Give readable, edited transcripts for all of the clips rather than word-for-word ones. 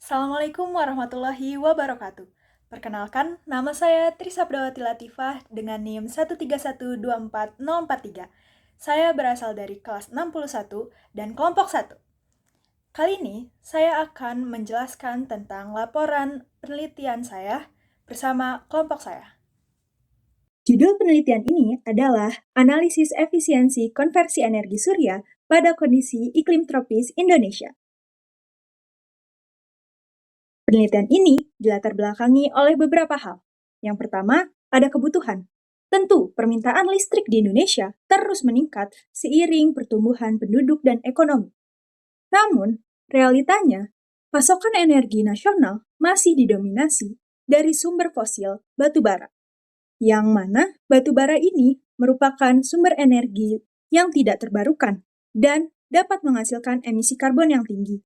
Assalamualaikum warahmatullahi wabarakatuh. Perkenalkan, nama saya Trisabdawati Latifah dengan NIM 131240443. Saya berasal dari kelas 61 dan kelompok 1. Kali ini, saya akan menjelaskan tentang laporan penelitian saya bersama kelompok saya. Judul penelitian ini adalah Analisis Efisiensi Konversi Energi Surya pada Kondisi Iklim Tropis Indonesia. Penelitian ini dilatar belakangi oleh beberapa hal. Yang pertama, ada kebutuhan. Tentu, permintaan listrik di Indonesia terus meningkat seiring pertumbuhan penduduk dan ekonomi. Namun, realitanya, pasokan energi nasional masih didominasi dari sumber fosil batu bara, yang mana batu bara ini merupakan sumber energi yang tidak terbarukan dan dapat menghasilkan emisi karbon yang tinggi.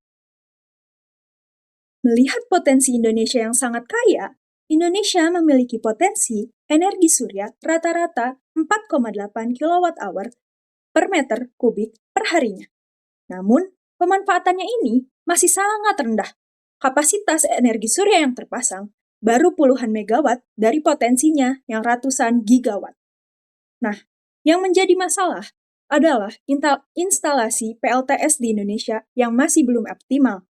Melihat potensi Indonesia yang sangat kaya, Indonesia memiliki potensi energi surya rata-rata 4,8 kWh per meter kubik per harinya. Namun, pemanfaatannya ini masih sangat rendah. Kapasitas energi surya yang terpasang baru puluhan megawatt dari potensinya yang ratusan gigawatt. Nah, yang menjadi masalah adalah instalasi PLTS di Indonesia yang masih belum optimal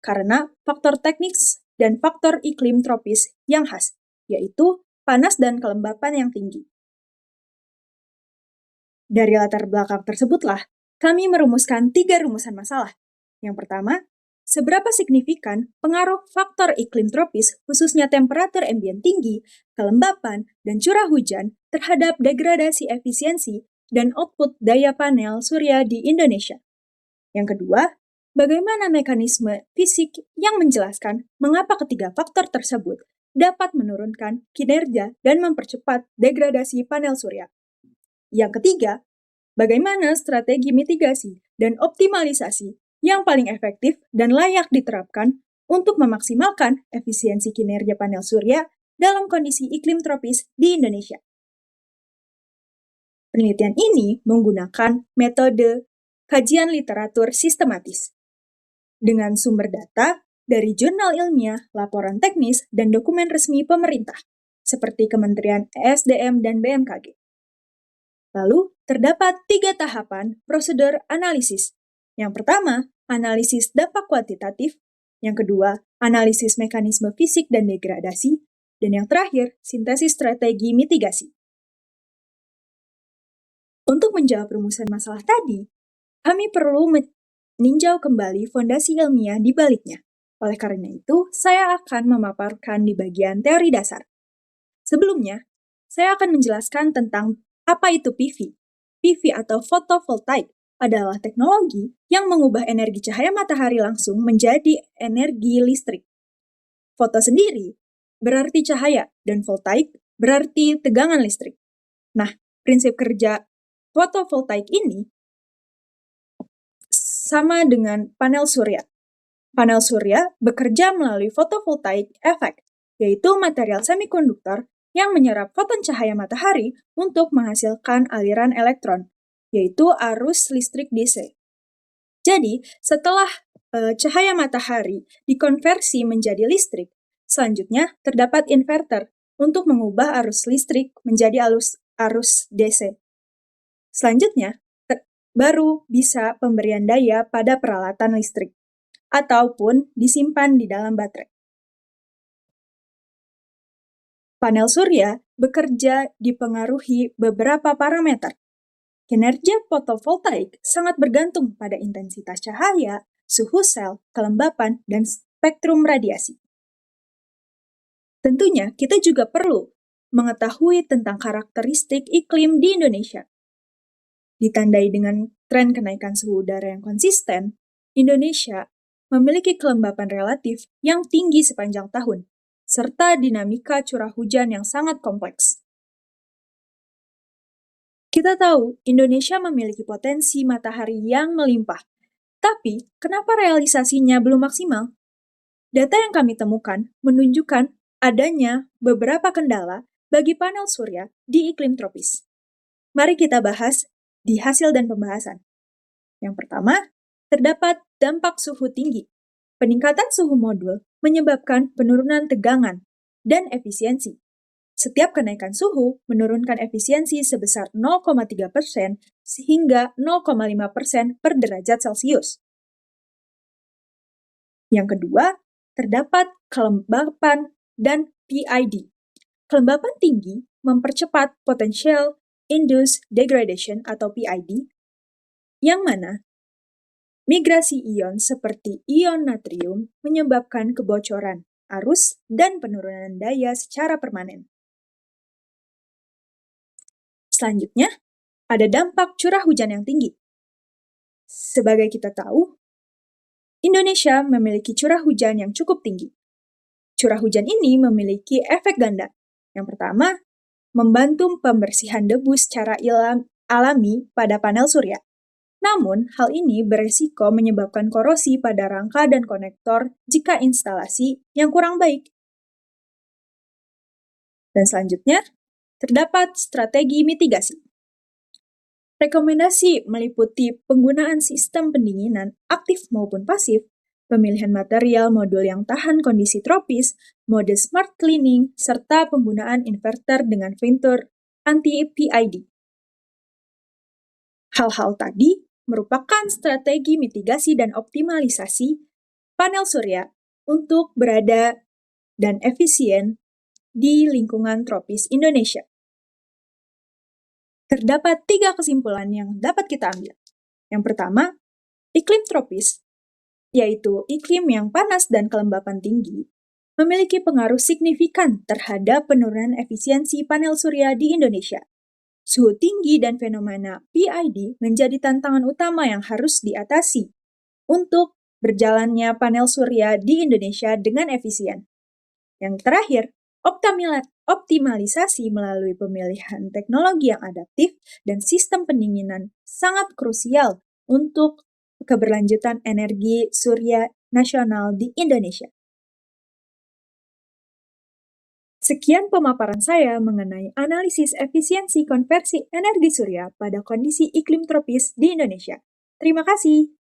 karena faktor teknis dan faktor iklim tropis yang khas, yaitu panas dan kelembapan yang tinggi. Dari latar belakang tersebutlah, kami merumuskan 3 rumusan masalah. Yang pertama, seberapa signifikan pengaruh faktor iklim tropis, khususnya temperatur ambien tinggi, kelembapan, dan curah hujan terhadap degradasi efisiensi dan output daya panel surya di Indonesia. Yang kedua, bagaimana mekanisme fisik yang menjelaskan mengapa ketiga faktor tersebut dapat menurunkan kinerja dan mempercepat degradasi panel surya. Yang ketiga, bagaimana strategi mitigasi dan optimalisasi yang paling efektif dan layak diterapkan untuk memaksimalkan efisiensi kinerja panel surya dalam kondisi iklim tropis di Indonesia. Penelitian ini menggunakan metode kajian literatur sistematis dengan sumber data dari jurnal ilmiah, laporan teknis, dan dokumen resmi pemerintah, seperti Kementerian ESDM dan BMKG. Lalu, terdapat 3 tahapan prosedur analisis. Yang pertama, analisis dampak kuantitatif. Yang kedua, analisis mekanisme fisik dan degradasi. Dan yang terakhir, sintesis strategi mitigasi. Untuk menjawab rumusan masalah tadi, kami perlu meninjau kembali fondasi ilmiah di baliknya. Oleh karena itu, saya akan memaparkan di bagian teori dasar. Sebelumnya, saya akan menjelaskan tentang apa itu PV. PV atau photovoltaik adalah teknologi yang mengubah energi cahaya matahari langsung menjadi energi listrik. Foto sendiri berarti cahaya dan voltaik berarti tegangan listrik. Nah, prinsip kerja fotovoltaik ini sama dengan panel surya. Panel surya bekerja melalui photovoltaic effect, yaitu material semikonduktor yang menyerap foton cahaya matahari untuk menghasilkan aliran elektron, yaitu arus listrik DC. Jadi, setelah cahaya matahari dikonversi menjadi listrik, selanjutnya terdapat inverter untuk mengubah arus listrik menjadi arus DC. Selanjutnya, baru bisa pemberian daya pada peralatan listrik, ataupun disimpan di dalam baterai. Panel surya bekerja dipengaruhi beberapa parameter. Kinerja fotovoltaik sangat bergantung pada intensitas cahaya, suhu sel, kelembapan, dan spektrum radiasi. Tentunya, kita juga perlu mengetahui tentang karakteristik iklim di Indonesia. Ditandai dengan tren kenaikan suhu udara yang konsisten, Indonesia memiliki kelembapan relatif yang tinggi sepanjang tahun, serta dinamika curah hujan yang sangat kompleks. Kita tahu Indonesia memiliki potensi matahari yang melimpah, tapi kenapa realisasinya belum maksimal? Data yang kami temukan menunjukkan adanya beberapa kendala bagi panel surya di iklim tropis. Mari kita bahas di hasil dan pembahasan. Yang pertama, terdapat dampak suhu tinggi. Peningkatan suhu modul menyebabkan penurunan tegangan dan efisiensi. Setiap kenaikan suhu menurunkan efisiensi sebesar 0,3% hingga 0,5% per derajat Celcius. Yang kedua, terdapat kelembapan dan PID. Kelembapan tinggi mempercepat potential induced degradation atau PID, yang mana migrasi ion seperti ion natrium menyebabkan kebocoran arus dan penurunan daya secara permanen. Selanjutnya, ada dampak curah hujan yang tinggi. Sebagai kita tahu, Indonesia memiliki curah hujan yang cukup tinggi. Curah hujan ini memiliki efek ganda. Yang pertama, membantu pembersihan debu secara alami pada panel surya. Namun, hal ini beresiko menyebabkan korosi pada rangka dan konektor jika instalasi yang kurang baik. Dan selanjutnya, terdapat strategi mitigasi. Rekomendasi meliputi penggunaan sistem pendinginan aktif maupun pasif, pemilihan material modul yang tahan kondisi tropis, mode smart cleaning, serta penggunaan inverter dengan fitur anti-PID. Hal-hal tadi merupakan strategi mitigasi dan optimalisasi panel surya untuk berada dan efisien di lingkungan tropis Indonesia. Terdapat 3 kesimpulan yang dapat kita ambil. Yang pertama, iklim tropis, yaitu iklim yang panas dan kelembapan tinggi, memiliki pengaruh signifikan terhadap penurunan efisiensi panel surya di Indonesia. Suhu tinggi dan fenomena PID menjadi tantangan utama yang harus diatasi untuk berjalannya panel surya di Indonesia dengan efisien. Yang terakhir, optimalisasi melalui pemilihan teknologi yang adaptif dan sistem pendinginan sangat krusial untuk keberlanjutan energi surya nasional di Indonesia. Sekian pemaparan saya mengenai analisis efisiensi konversi energi surya pada kondisi iklim tropis di Indonesia. Terima kasih.